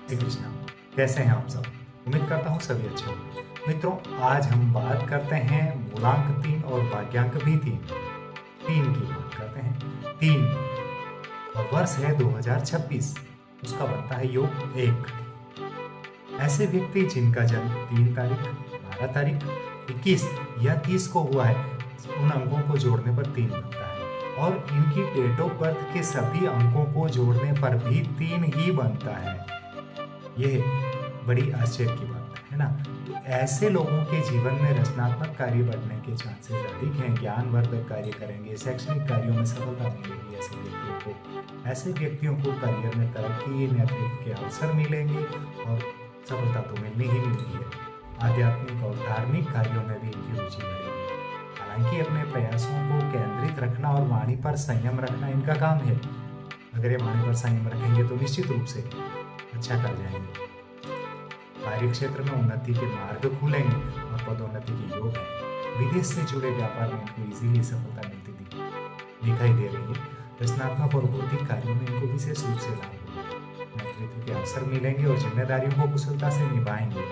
श्री कृष्णा। कैसे हैं आप सब? उम्मीद करता हूँ सभी अच्छे होंगे। मित्रों, आज हम बात करते हैं मूलांक 3 और भाग्यांक भी 3 की बात करते हैं। 3 और वर्ष है 2026। उसका बनता है योग 1। ऐसे व्यक्ति जिनका जन्म 3 तारीख, 12 तारीख, 21 या 30 को हुआ है, उन अंकों को जोड़ने पर 3 बनता है। और इनकी डेट ऑफ बर्थ के सभी अंकों को जोड़ने पर भी 3 ही बनता है। यह बड़ी आश्चर्य की बात है ना। तो ऐसे लोगों के जीवन में रचनात्मक कार्य बढ़ने के चांसेस अधिक हैं, ज्ञानवर्धक कार्य करेंगे, शैक्षणिक कार्यों में सफलता मिलेगी। ऐसे व्यक्तियों को करियर में तरक्की, नेतृत्व के अवसर मिलेंगे और सफलता तो मिलनी ही मिलती है। आध्यात्मिक और धार्मिक कार्यों में भी इनकी रुचि बढ़ेगी। हालांकि अपने प्रयासों को केंद्रित रखना और वाणी पर संयम रखना इनका काम है। अगर ये वाणी पर संयम रखेंगे तो निश्चित रूप से अच्छा कर जाएंगे। कार्य क्षेत्र में उन्नति के मार्ग खुलेंगे और पदोन्नति की योग है। विदेश से जुड़े व्यापार में इनको इजीली सफलता मिलती दिखाई दे रही है। रचनात्मक और बौद्धिक कार्यों में इनको विशेष रूप से लाभ होगा। नेतृत्व के अवसर मिलेंगे और जिम्मेदारियों को कुशलता से निभाएंगे।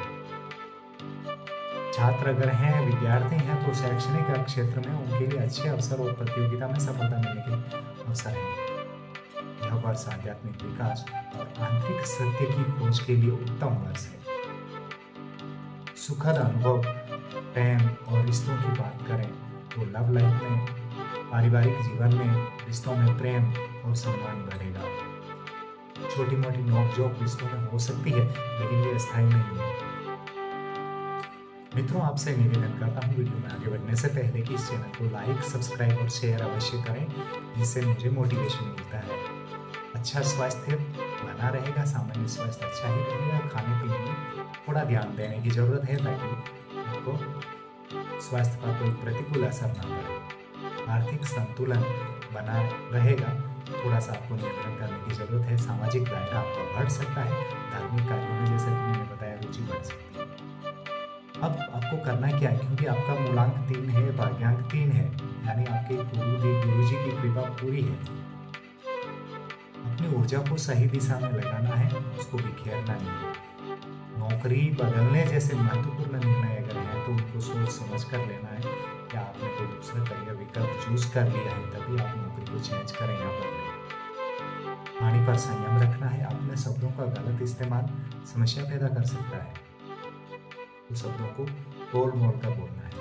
छात्र अगर हैं, विद्यार्थी हैं, तो शैक्षणिक क्षेत्र में उनके लिए अच्छे अवसर और प्रतियोगिता में सफलता मिलने के अवसर हैं। यह वर्ष आध्यात्मिक विकास और आंतरिक सत्य की खोज के लिए उत्तम वर्ष है। सुखद अनुभव, प्रेम और रिश्तों की बात करें तो लव लाइफ में, पारिवारिक जीवन में, रिश्तों में प्रेम और सम्मान बढ़ेगा। छोटी मोटी नोक-झोंक रिश्तों में हो सकती है, लेकिन ये अस्थायी नहीं है। मित्रों, आपसे निवेदन करता हूँ वीडियो में आगे बढ़ने से पहले कि इस चैनल को लाइक, सब्सक्राइब और शेयर अवश्य करें, जिससे मुझे मोटिवेशन मिलता है। अच्छा स्वास्थ्य बना रहेगा, सामान्य स्वास्थ्य अच्छा ही रहेगा। खाने पीने में थोड़ा ध्यान देने की जरूरत है ताकि आपको स्वास्थ्य पर कोई प्रतिकूल असर ना पड़े। आर्थिक संतुलन बना रहेगा, थोड़ा सा आपको नियंत्रण करने की जरूरत है। सामाजिक दायरा आपका बढ़ सकता है। धार्मिक कार्यों में, जैसे कि मैंने बताया, रुचि बढ़ सकती है। अब आपको करना क्या है, क्योंकि आपका मूलांक 3 है, भाग्यांक 3 है, यानी आपके गुरु जी की कृपा पूरी है। अपनी ऊर्जा को सही दिशा में लगाना है, उसको बिखेरना नहीं है। नौकरी बदलने जैसे महत्वपूर्ण निर्णय अगर है तो उनको सोच समझ कर लेना है। क्या आपने कोई दूसरा करियर विकल्प चूज कर लिया है, तभी आप नौकरी को चेंज करें या बदलें। वाणी पर संयम रखना है। अपने शब्दों का गलत इस्तेमाल समस्या पैदा कर सकता है, तो शब्दों को तोल मोल कर बोलना है।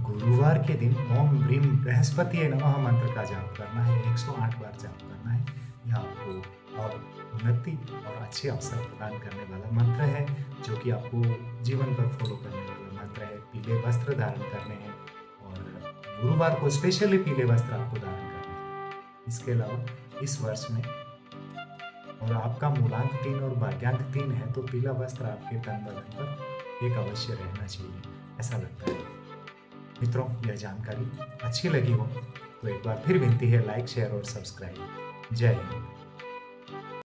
गुरुवार के दिन ओम ब्रीम बृहस्पति नमः मंत्र का जाप करना है। 108 बार जाप करना है। यह आपको और उन्नति और अच्छे अवसर प्रदान करने वाला मंत्र है, जो कि आपको जीवन पर फॉलो करने वाला मंत्र है। पीले वस्त्र धारण करने हैं और गुरुवार को स्पेशली पीले वस्त्र आपको धारण करने हैं। इसके अलावा इस वर्ष में और आपका मूलांक 3 और भाग्यांक 3 है, तो पीला वस्त्र आपके तन बदन पर एक अवश्य रहना चाहिए, ऐसा लगता है। मित्रों, यह जानकारी अच्छी लगी हो तो एक बार फिर विनती है, लाइक, शेयर और सब्सक्राइब। जय हिंद।